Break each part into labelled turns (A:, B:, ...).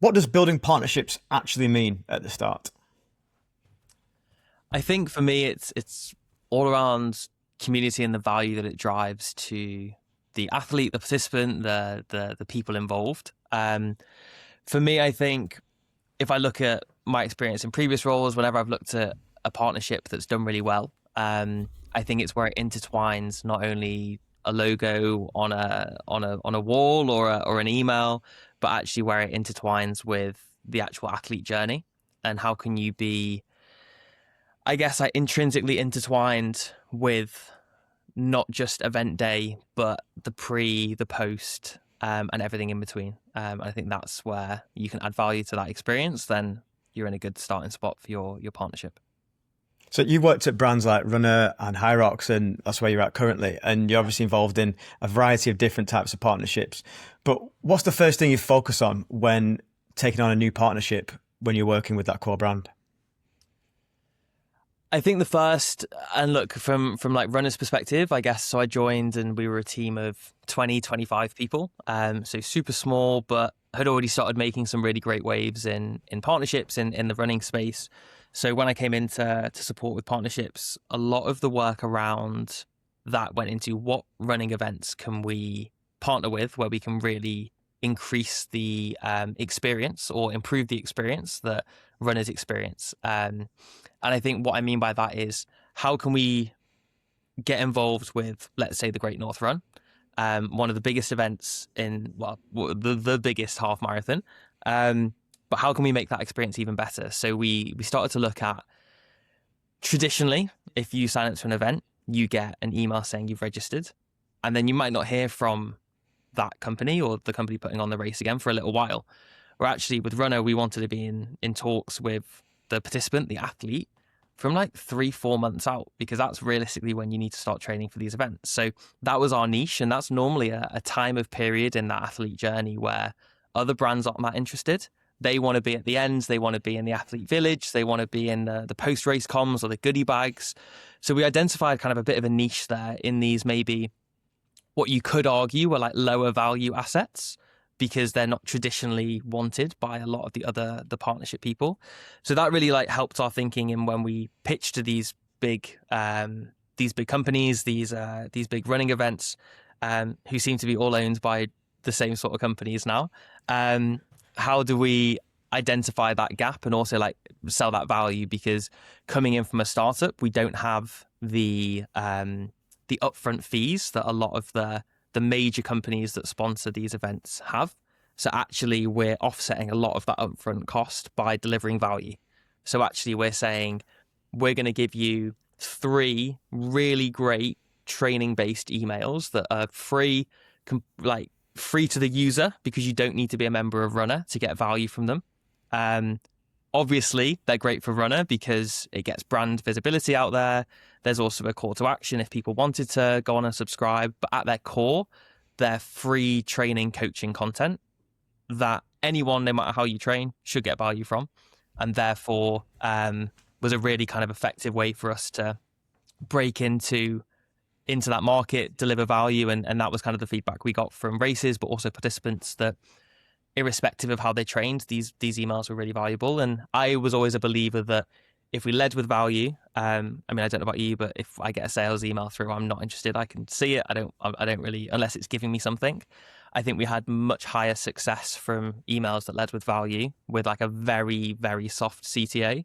A: What does building partnerships actually mean at the start?
B: I think for me, it's all around community and the value that it drives to the athlete, the participant, the people involved. For me, I think if I look at my experience in previous roles, whenever I've looked at a partnership that's done really well, I think it's where it intertwines not only a logo on a wall or an email, but actually where it intertwines with the actual athlete journey and how can you be, I guess, like intrinsically intertwined with not just event day, but the pre, the post, and everything in between. I think that's where you can add value to that experience. Then you're in a good starting spot for your partnership.
A: So you worked at brands like Runner and HYROX, and that's where you're at currently. And you're obviously involved in a variety of different types of partnerships. But what's the first thing you focus on when taking on a new partnership when you're working with that core brand?
B: I think the first, and look, from like Runner's perspective, I guess, so I joined and we were a team of 20, 25 people. So super small, but had already started making some really great waves in partnerships in the running space. So when I came in to support with partnerships, a lot of the work around that went into what running events can we partner with where we can really increase the experience or improve the experience that runners experience. And I think what I mean by that is how can we get involved with, let's say, the Great North Run, one of the biggest events in, well, the biggest half marathon. But how can we make that experience even better? So we started to look at, traditionally, if you sign up to an event, you get an email saying you've registered, and then you might not hear from that company or the company putting on the race again for a little while. Or actually, with Runner, we wanted to be in talks with the participant, the athlete, from like 3-4 months out, because that's realistically when you need to start training for these events. So that was our niche, and that's normally a time of period in that athlete journey where other brands aren't that interested. They want to be at the ends, they want to be in the athlete village, they want to be in the post-race comms or the goodie bags. So we identified kind of a bit of a niche there in these maybe what you could argue were like lower value assets, because they're not traditionally wanted by a lot of the partnership people. So that really like helped our thinking in when we pitched to these big companies, these big running events, who seem to be all owned by the same sort of companies now. How do we identify that gap and also like sell that value? Because coming in from a startup, we don't have the upfront fees that a lot of the major companies that sponsor these events have. So actually we're offsetting a lot of that upfront cost by delivering value. So actually we're saying we're going to give you 3 really great training-based emails that are free to the user, because you don't need to be a member of Runner to get value from them. Obviously, they're great for Runner because it gets brand visibility out there. There's also a call to action if people wanted to go on and subscribe. But at their core, they're free training, coaching content that anyone, no matter how you train, should get value from. And therefore, was a really kind of effective way for us to break into that market, deliver value. And that was kind of the feedback we got from races, but also participants, that irrespective of how they trained, these emails were really valuable. And I was always a believer that if we led with value, I mean, I don't know about you, but if I get a sales email through, I'm not interested. I can see it. I don't really, unless it's giving me something. I think we had much higher success from emails that led with value with like a very, very soft CTA,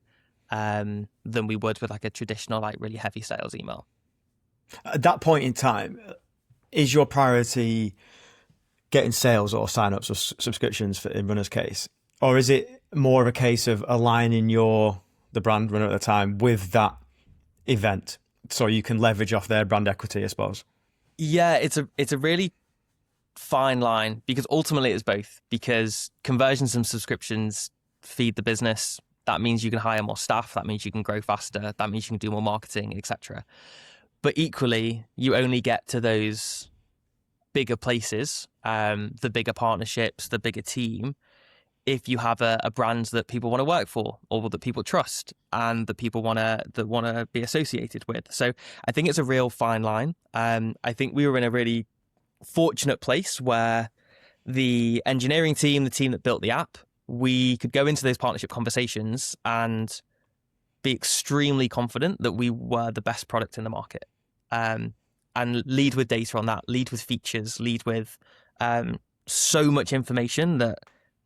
B: than we would with like a traditional, like really heavy sales email.
A: At that point in time, is your priority getting sales or sign-ups or subscriptions in Runner's case? Or is it more of a case of aligning the brand Runner at the time with that event so you can leverage off their brand equity, I suppose?
B: Yeah, it's a really fine line, because ultimately it's both, because conversions and subscriptions feed the business. That means you can hire more staff. That means you can grow faster. That means you can do more marketing, etc. But equally, you only get to those bigger places, the bigger partnerships, the bigger team, if you have a brand that people want to work for, or that people trust, and that people want to be associated with. So I think it's a real fine line. I think we were in a really fortunate place where the engineering team, the team that built the app, we could go into those partnership conversations and be extremely confident that we were the best product in the market, and lead with data on that, lead with features, lead with so much information that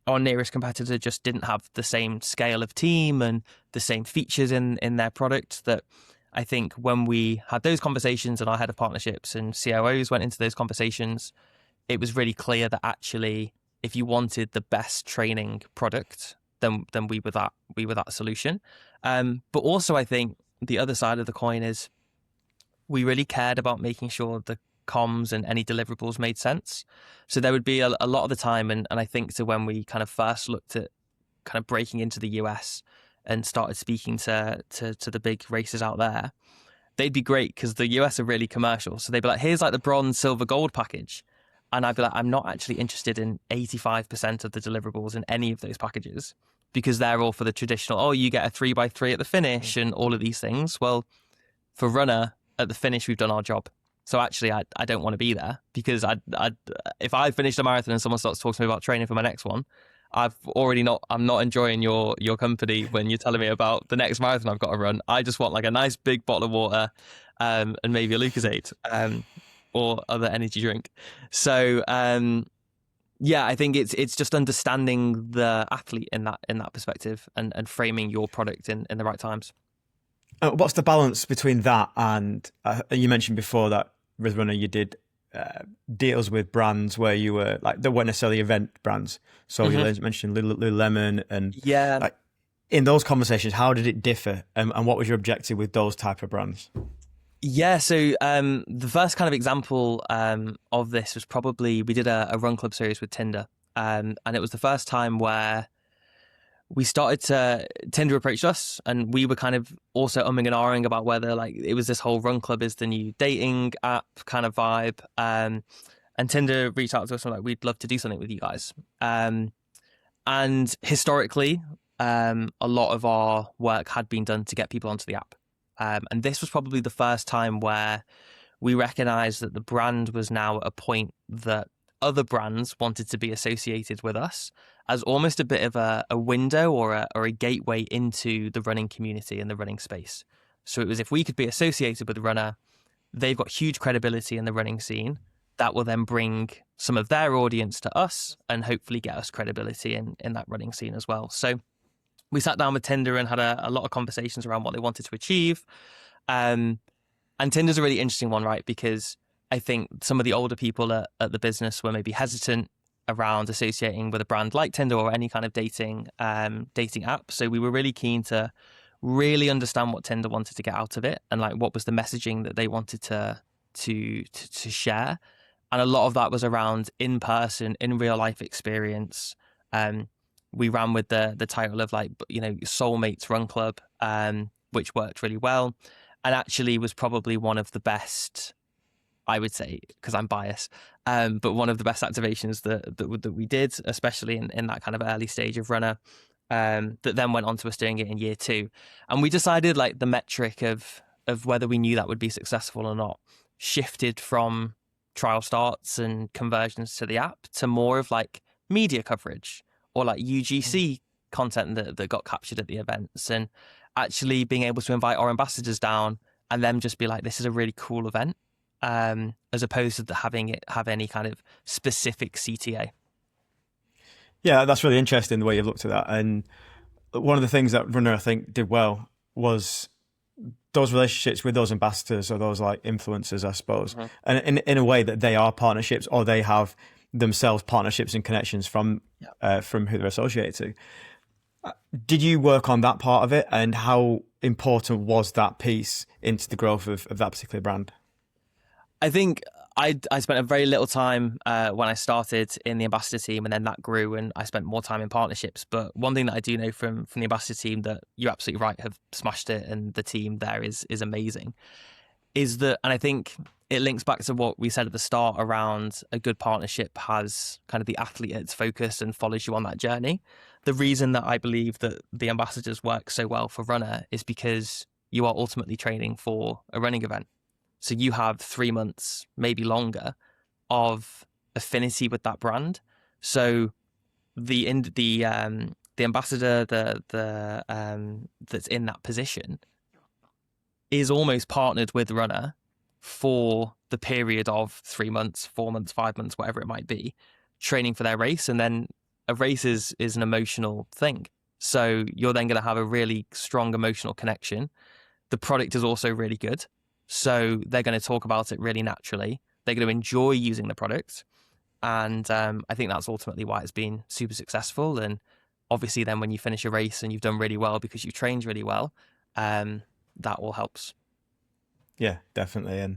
B: our nearest competitor just didn't have the same scale of team and the same features in their product. That I think when we had those conversations and our head of partnerships and COOs went into those conversations, it was really clear that actually, if you wanted the best training product, then we were that solution. But also, I think the other side of the coin is we really cared about making sure the comms and any deliverables made sense. So there would be a lot of the time, and I think to when we kind of first looked at kind of breaking into the US and started speaking to the big races out there, they'd be great because the US are really commercial. So they'd be like, here's like the bronze, silver, gold package. And I'd be like, I'm not actually interested in 85% of the deliverables in any of those packages, because they're all for the traditional, oh, you get a 3x3 at the finish and all of these things. Well, for Runna, at the finish, we've done our job. So actually, I don't want to be there, because if I finish a marathon and someone starts talking to me about training for my next one, I'm not enjoying your company when you're telling me about the next marathon I've got to run. I just want like a nice big bottle of water, and maybe a Lucozade, or other energy drink. So yeah, I think it's just understanding the athlete in that perspective, and framing your product in the right times.
A: What's the balance between that and you mentioned before that with Runner you did deals with brands where you were like, they weren't necessarily event brands. So you mentioned Lululemon and
B: Yeah.
A: like, in those conversations, how did it differ, and what was your objective with those type of brands?
B: Yeah, so the first kind of example of this was probably we did a run club series with Tinder, and it was the first time where we started to Tinder approached us, and we were kind of also umming and ahhing about whether like it was this whole run club is the new dating app kind of vibe, and Tinder reached out to us and like, we'd love to do something with you guys, and historically a lot of our work had been done to get people onto the app. And this was probably the first time where we recognized that the brand was now at a point that other brands wanted to be associated with us as almost a bit of a window or a gateway into the running community and the running space. So it was, if we could be associated with Runna, they've got huge credibility in the running scene. That will then bring some of their audience to us and hopefully get us credibility in that running scene as well. So we sat down with Tinder and had a lot of conversations around what they wanted to achieve. And Tinder's a really interesting one, right? Because I think some of the older people at the business were maybe hesitant around associating with a brand like Tinder or any kind of dating app. So we were really keen to really understand what Tinder wanted to get out of it, and like what was the messaging that they wanted to share. And a lot of that was around in-person, in real life experience. We ran with the title of like, Soulmates Run Club, which worked really well, and actually was probably one of the best, I would say, because I'm biased, but one of the best activations that we did, especially in that kind of early stage of Runner, that then went on to us doing it in year 2. And we decided like the metric of whether we knew that would be successful or not shifted from trial starts and conversions to the app to more of like media coverage or like UGC content that got captured at the events, and actually being able to invite our ambassadors down and them just be like, this is a really cool event, as opposed to having it have any kind of specific CTA.
A: Yeah, that's really interesting the way you've looked at that. And one of the things that Runner, I think, did well was those relationships with those ambassadors or those like influencers, I suppose, and in a way that they are partnerships, or they have themselves partnerships and connections from who they're associated to. Did you work on that part of it, and how important was that piece into the growth of that particular brand?
B: I think I spent a very little time when I started in the ambassador team, and then that grew and I spent more time in partnerships. But one thing that I do know from the ambassador team that you're absolutely right, have smashed it, and the team there is amazing, is that, and I think it links back to what we said at the start around a good partnership has kind of the athlete at its focus and follows you on that journey. The reason that I believe that the ambassadors work so well for Runner is because you are ultimately training for a running event. So you have 3 months, maybe longer, of affinity with that brand. So the the ambassador, that's in that position is almost partnered with the runner for the period of 3 months, 4 months, 5 months, whatever it might be, training for their race. And then a race is an emotional thing. So you're then going to have a really strong emotional connection. The product is also really good. So they're going to talk about it really naturally. They're going to enjoy using the product. And I think that's ultimately why it's been super successful. And obviously then when you finish a race and you've done really well because you trained really well, that all helps.
A: Yeah, definitely. And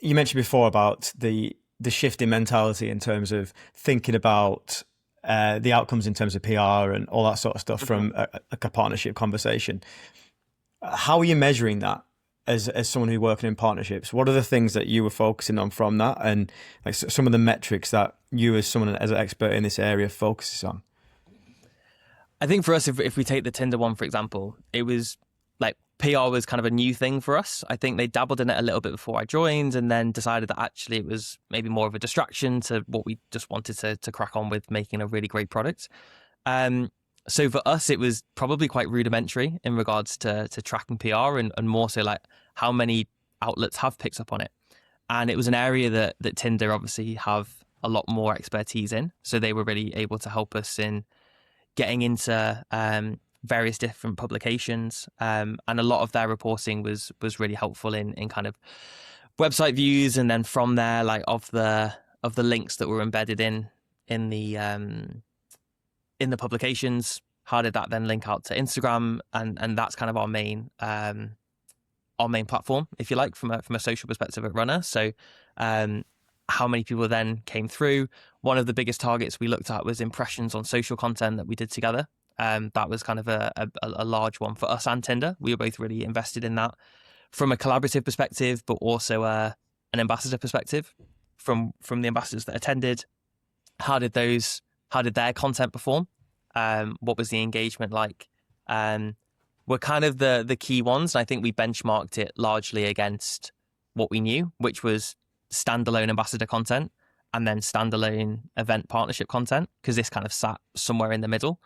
A: you mentioned before about the shift in mentality in terms of thinking about the outcomes in terms of PR and all that sort of stuff from a partnership conversation. How are you measuring that as someone who's working in partnerships? What are the things that you were focusing on from that, and like some of the metrics that you as someone as an expert in this area focuses on?
B: I think for us, if we take the Tinder one, for example, it was like PR was kind of a new thing for us. I think they dabbled in it a little bit before I joined and then decided that actually it was maybe more of a distraction to what we just wanted to crack on with making a really great product. So for us, it was probably quite rudimentary in regards to tracking PR and more so like how many outlets have picked up on it. And it was an area that Tinder obviously have a lot more expertise in. So they were really able to help us in getting into various different publications. And a lot of their reporting was really helpful in kind of website views. And then from there, like of the links that were embedded in the publications, how did that then link out to Instagram? And that's kind of our main platform, if you like, from a social perspective at Runna. So how many people then came through? One of the biggest targets we looked at was impressions on social content that we did together. That was kind of a large one for us and Tinder. We were both really invested in that from a collaborative perspective, but also an ambassador perspective from the ambassadors that attended. How did their content perform? What was the engagement like? Were kind of the key ones. And I think we benchmarked it largely against what we knew, which was standalone ambassador content and then standalone event partnership content, because this kind of sat somewhere in the middle.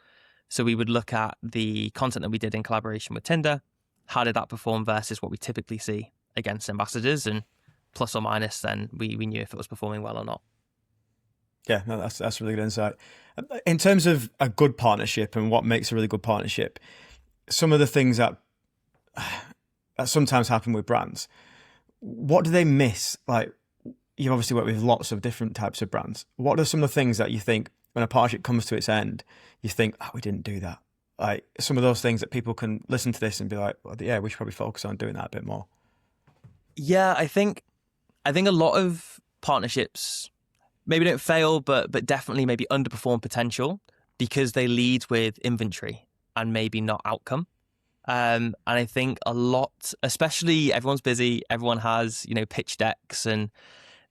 B: So we would look at the content that we did in collaboration with Tinder. How did that perform versus what we typically see against ambassadors? And plus or minus, then we knew if it was performing well or not.
A: Yeah, no, that's really good insight. In terms of a good partnership and what makes a really good partnership, some of the things that sometimes happen with brands, what do they miss? Like, you obviously work with lots of different types of brands. What are some of the things that you think when a partnership comes to its end, you think, oh, we didn't do that? Like some of those things that people can listen to this and be like, well, yeah, we should probably focus on doing that a bit more.
B: Yeah, I think a lot of partnerships maybe don't fail, but definitely maybe underperform potential because they lead with inventory and maybe not outcome. And I think a lot, especially everyone's busy, everyone has, pitch decks and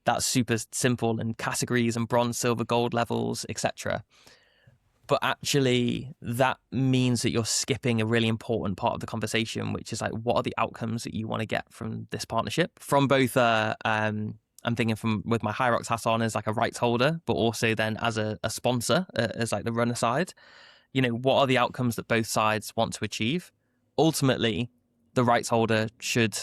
B: that's super simple and categories and bronze, silver, gold levels, etc. But actually that means that you're skipping a really important part of the conversation, which is like, what are the outcomes that you want to get from this partnership? From both, I'm thinking from with my HYROX hat on as like a rights holder, but also then as a sponsor, as like the runner side, what are the outcomes that both sides want to achieve? Ultimately, the rights holder should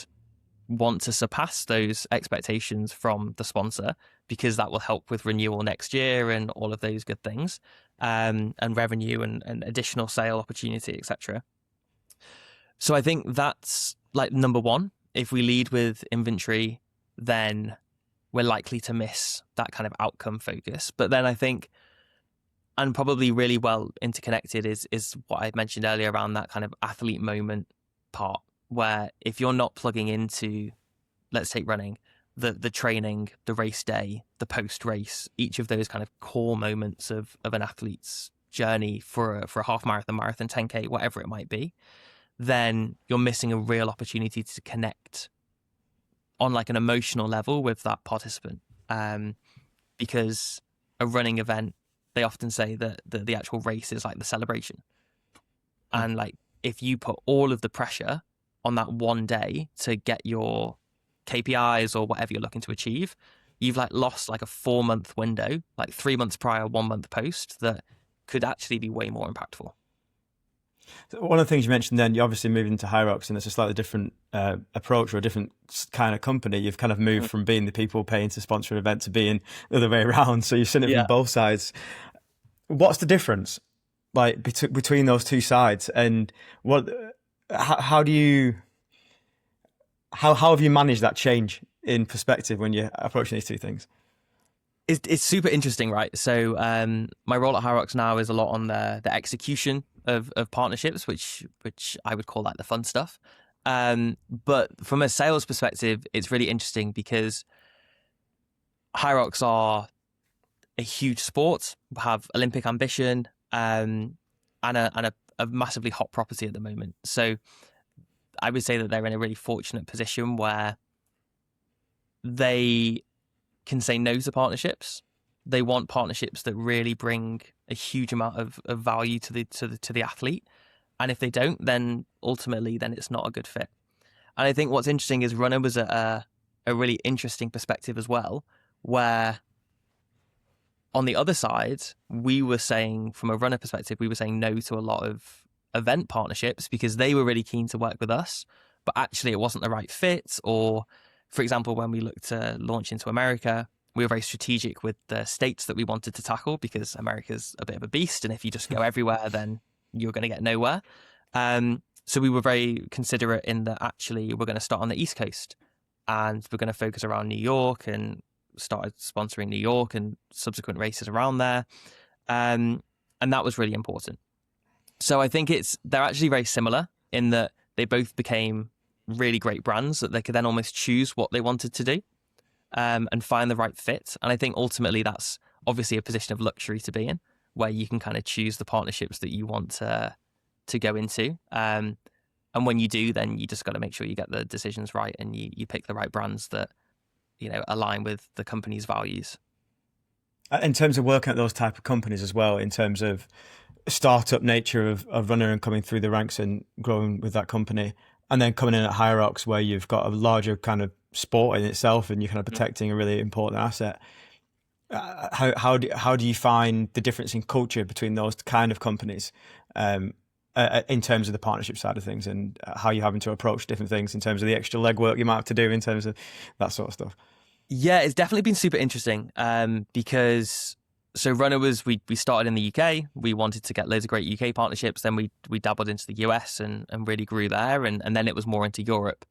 B: want to surpass those expectations from the sponsor, because that will help with renewal next year and all of those good things, and revenue and additional sale opportunity, etc. So I think that's like number one. If we lead with inventory, then we're likely to miss that kind of outcome focus. But then I think, and probably really well interconnected, is what I mentioned earlier around that kind of athlete moment part, where if you're not plugging into, let's take running, the training, the race day, the post-race, each of those kind of core moments of an athlete's journey for a half marathon, 10K, whatever it might be, then you're missing a real opportunity to connect on like an emotional level with that participant. Because a running event, they often say that the actual race is like the celebration. And like, if you put all of the pressure on that one day to get your KPIs or whatever you're looking to achieve, you've like lost like a 4-month window, like 3 months prior, 1 month post, that could actually be way more impactful.
A: One of the things you mentioned then, you obviously moved into HYROX, and it's a slightly different approach or a different kind of company. You've kind of moved from being the people paying to sponsor an event to being the other way around. So you've seen it from
B: Yeah.
A: both sides. What's the difference, like between those two sides, and what? How do you? How have you managed that change in perspective when you're approaching these two things?
B: It's super interesting, right? So my role at HYROX now is a lot on the execution of partnerships, which I would call like the fun stuff. But from a sales perspective, it's really interesting because HYROX are a huge sport, have Olympic ambition, and a massively hot property at the moment. So I would say that they're in a really fortunate position where they can say no to partnerships. They want partnerships that really bring a huge amount of value to the athlete. And if they don't, then ultimately then it's not a good fit. And I think what's interesting is Runna was a really interesting perspective as well, where on the other side, we were saying from a runner perspective, we were saying no to a lot of event partnerships because they were really keen to work with us, but actually it wasn't the right fit. Or for example, when we looked to launch into America, we were very strategic with the states that we wanted to tackle because America's a bit of a beast. And if you just go everywhere, then you're going to get nowhere. So we were very considerate in that actually we're going to start on the East Coast and we're going to focus around New York and started sponsoring New York and subsequent races around there. And that was really important. So I think they're actually very similar in that they both became really great brands that they could then almost choose what they wanted to do and find the right fit. And I think ultimately that's obviously a position of luxury to be in, where you can kind of choose the partnerships that you want to go into. And when you do, then you just got to make sure you get the decisions right and you pick the right brands that, you know, align with the company's values.
A: In terms of working at those type of companies as well, in terms of startup nature of Runner and coming through the ranks and growing with that company, and then coming in at HYROX where you've got a larger kind of sport in itself and you're kind of protecting a really important asset. How do you find the difference in culture between those kind of companies in terms of the partnership side of things, and how you're having to approach different things in terms of the extra legwork you might have to do in terms of that sort of stuff?
B: Yeah, it's definitely been super interesting because so Runner was we started in the UK. We wanted to get loads of great UK partnerships. Then we dabbled into the US and really grew there, and then it was more into Europe.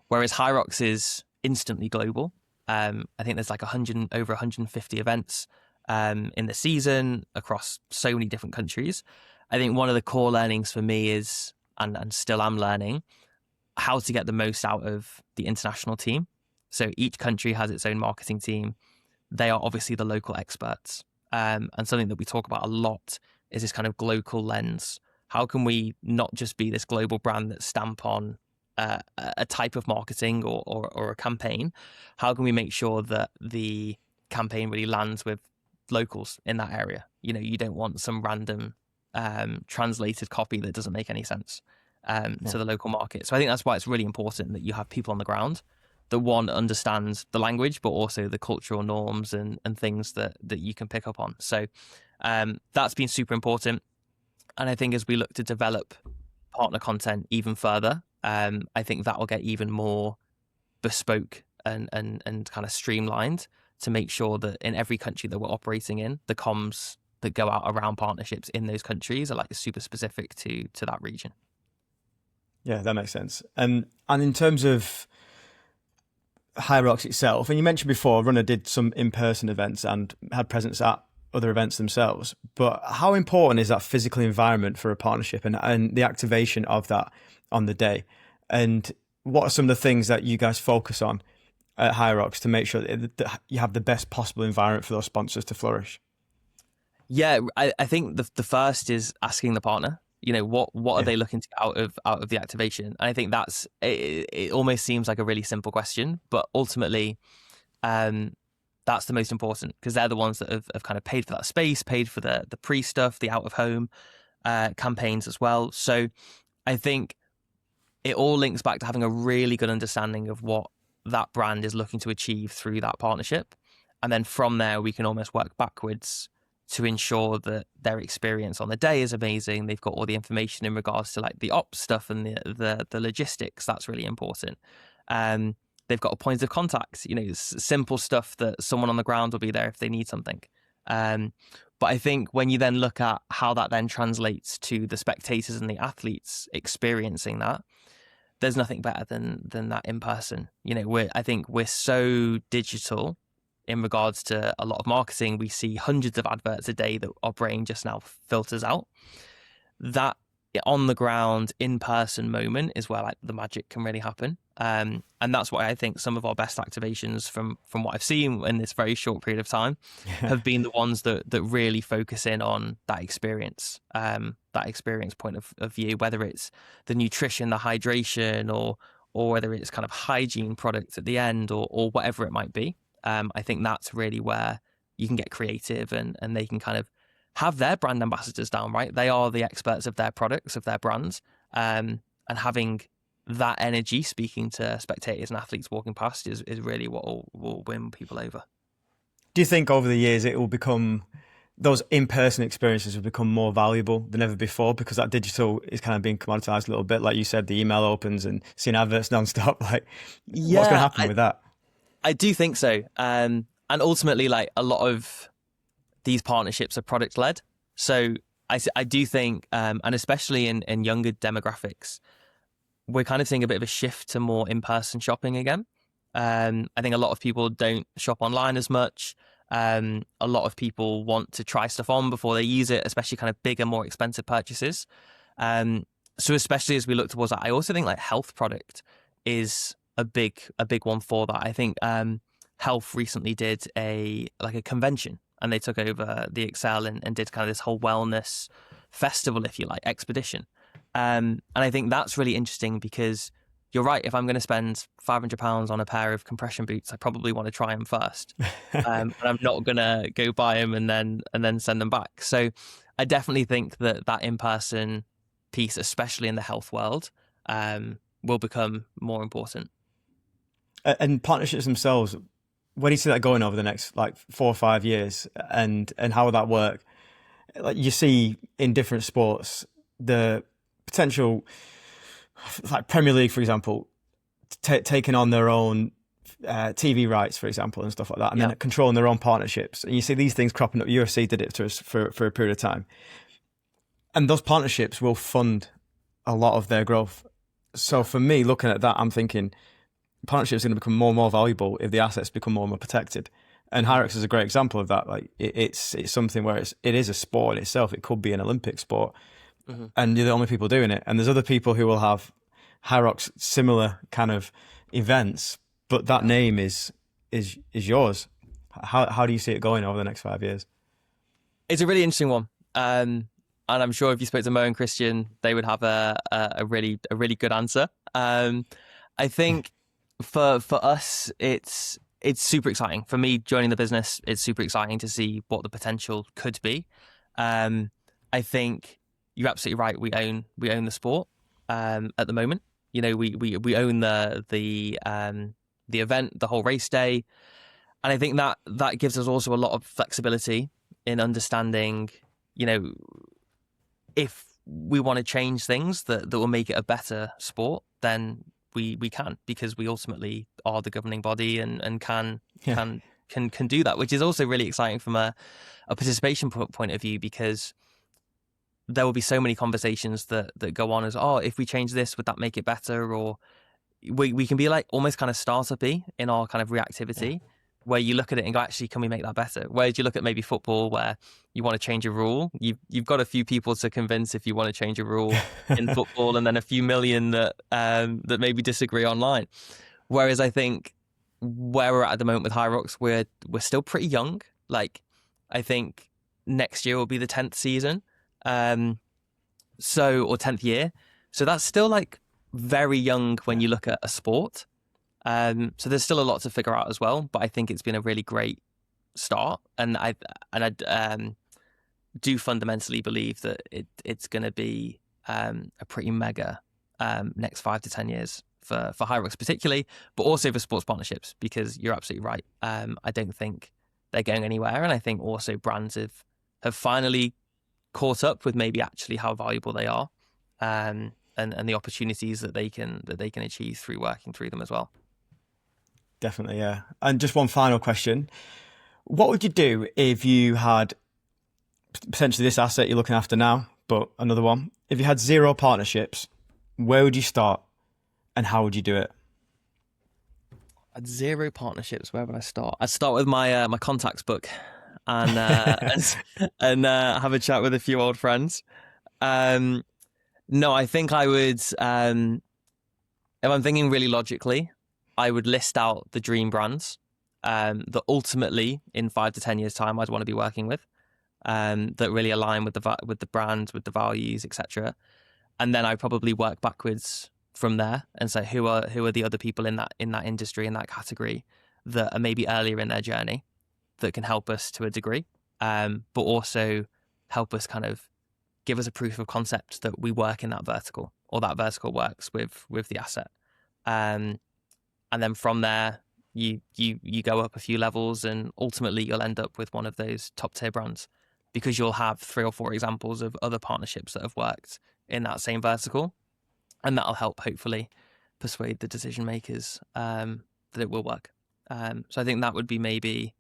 B: Whereas HYROX is instantly global. I think there's like over 150 events in the season across so many different countries. I think one of the core learnings for me is, and still am learning, how to get the most out of the international team. So each country has its own marketing team. They are obviously the local experts. And something that we talk about a lot is this kind of global lens. How can we not just be this global brand that stamp on a type of marketing or a campaign? How can we make sure that the campaign really lands with locals in that area? You know, you don't want some random translated copy that doesn't make any sense to the local market. So I think that's why it's really important that you have people on the ground that one understands the language, but also the cultural norms and things that you can pick up on. So that's been super important. And I think as we look to develop partner content even further, I think that will get even more bespoke and kind of streamlined to make sure that in every country that we're operating in, the comms that go out around partnerships in those countries are like super specific to that region.
A: Yeah, that makes sense. And in terms of HYROX itself, and you mentioned before, Runner did some in-person events and had presence at other events themselves. But how important is that physical environment for a partnership and the activation of that on the day? And what are some of the things that you guys focus on at HYROX to make sure that you have the best possible environment for those sponsors to flourish?
B: Yeah, I think the first is asking the partner, you know, what are they looking to get out of the activation? And I think that's it almost seems like a really simple question, but ultimately that's the most important because they're the ones that have kind of paid for that space, paid for the pre stuff, the out of home campaigns as well. So I think it all links back to having a really good understanding of what that brand is looking to achieve through that partnership. And then from there, we can almost work backwards to ensure that their experience on the day is amazing. They've got all the information in regards to like the ops stuff and the logistics. That's really important. They've got a point of contact, simple stuff that someone on the ground will be there if they need something. But I think when you then look at how that then translates to the spectators and the athletes experiencing that, there's nothing better than that in person. I think we're so digital in regards to a lot of marketing. We see hundreds of adverts a day that our brain just now filters out. That on the ground, in person moment is where like the magic can really happen. And that's why I think some of our best activations from what I've seen in this very short period of time have been the ones that really focus in on that experience point of view, whether it's the nutrition, the hydration, or whether it's kind of hygiene products at the end or whatever it might be. I think that's really where you can get creative and they can kind of have their brand ambassadors down, right? They are the experts of their products, of their brands, and having that energy speaking to spectators and athletes walking past is really what will win people over.
A: Do you think over the years it will become, those in-person experiences will become more valuable than ever before because that digital is kind of being commoditized a little bit? Like you said, the email opens and seeing adverts nonstop. Like, what's going to happen with that?
B: I do think so. And ultimately, like a lot of these partnerships are product led. So I do think, and especially in younger demographics, we're kind of seeing a bit of a shift to more in-person shopping again. I think a lot of people don't shop online as much. A lot of people want to try stuff on before they use it, especially kind of bigger, more expensive purchases. So especially as we look towards that, I also think like health product is a big one for that. I think Health recently did a convention and they took over the Excel and did kind of this whole wellness festival, if you like, expedition. And I think that's really interesting because you're right. If I'm going to spend £500 on a pair of compression boots, I probably want to try them first. And I'm not going to go buy them and then send them back. So I definitely think that in-person piece, especially in the health world, will become more important.
A: And partnerships themselves, where do you see that going over the next like 4 or 5 years, and how will that work? Like you see in different sports, the potential, like Premier League, for example, taking on their own TV rights, for example, and stuff like that, and then controlling their own partnerships. And you see these things cropping up. UFC did it to us for a period of time. And those partnerships will fund a lot of their growth. So for me, looking at that, I'm thinking partnerships are going to become more and more valuable if the assets become more and more protected. And HYROX is a great example of that. Like it's something where it is a sport in itself. It could be an Olympic sport, and you're the only people doing it. And there's other people who will have HYROX similar kind of events, but that name is yours. How do you see it going over the next 5 years? It's
B: a really interesting one. And I'm sure if you spoke to Mo and Christian, they would have a really good answer. I think for us, it's super exciting. For me, joining the business, it's super exciting to see what the potential could be. I think you're absolutely right. We own the sport at the moment. You know, we own the event, the whole race day, and I think that gives us also a lot of flexibility in understanding, you know, if we want to change things that will make it a better sport, then we can, because we ultimately are the governing body and can do that, which is also really exciting from a participation point of view, because there will be so many conversations that go on as, if we change this, would that make it better? Or we can be like almost kind of startup-y in our kind of reactivity, where you look at it and go, actually, can we make that better? Whereas you look at maybe football, where you want to change a rule, you've got a few people to convince if you want to change a rule in football, and then a few million that maybe disagree online. Whereas I think where we're at the moment with HYROX, we're still pretty young. Like, I think next year will be the 10th season, or 10th year. So that's still like very young when you look at a sport. So there's still a lot to figure out as well, but I think it's been a really great start, and I do fundamentally believe that it's going to be a pretty mega next 5 to 10 years for HYROX particularly, but also for sports partnerships, because you're absolutely right. I don't think they're going anywhere, and I think also brands have have finally caught up with maybe actually how valuable they are, and the opportunities that they can achieve through working through them as well.
A: Definitely, yeah. And just one final question. What would you do if you had potentially this asset you're looking after now, but another one? If you had 0 partnerships, where would you start and how would you do it?
B: At 0 partnerships, where would I start? I'd start with my my contacts book and have a chat with a few old friends. No, I think I would, if I'm thinking really logically, I would list out the dream brands that ultimately in 5 to 10 years time I'd want to be working with, that really align with the brand, with the values, etc. And then I probably work backwards from there and say who are the other people in that industry, in that category, that are maybe earlier in their journey that can help us to a degree, but also help us kind of give us a proof of concept that we work in that vertical, or that vertical works with the asset. And then from there, you go up a few levels, and ultimately you'll end up with one of those top tier brands, because you'll have 3 or 4 examples of other partnerships that have worked in that same vertical, and that'll help hopefully persuade the decision makers that it will work. So I think that would be maybe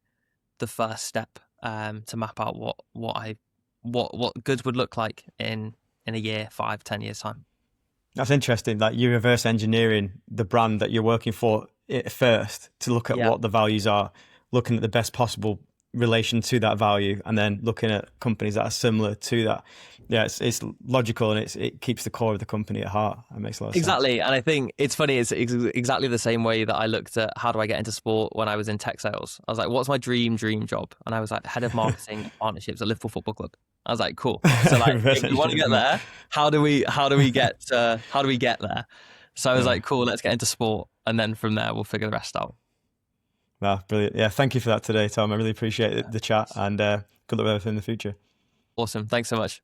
B: the first step to map out what good would look like in a year, 5, 10 years time.
A: That's interesting that you're reverse engineering the brand that you're working for first to look at what the values are, looking at the best possible relation to that value, and then looking at companies that are similar to that. Yeah, it's logical, and it keeps the core of the company at heart. It makes a lot of sense.
B: Exactly. And I think it's funny, it's exactly the same way that I looked at how do I get into sport when I was in tech sales. I was like, what's my dream job? And I was like, head of marketing and partnerships at Liverpool Football Club. I was like, cool. So like, if we want to get there, how do we get there? So I was like, cool, let's get into sport, and then from there we'll figure the rest out.
A: Wow, brilliant. Yeah, thank you for that today, Tom. I really appreciate the chat, and good luck with everything in the future.
B: Awesome. Thanks so much.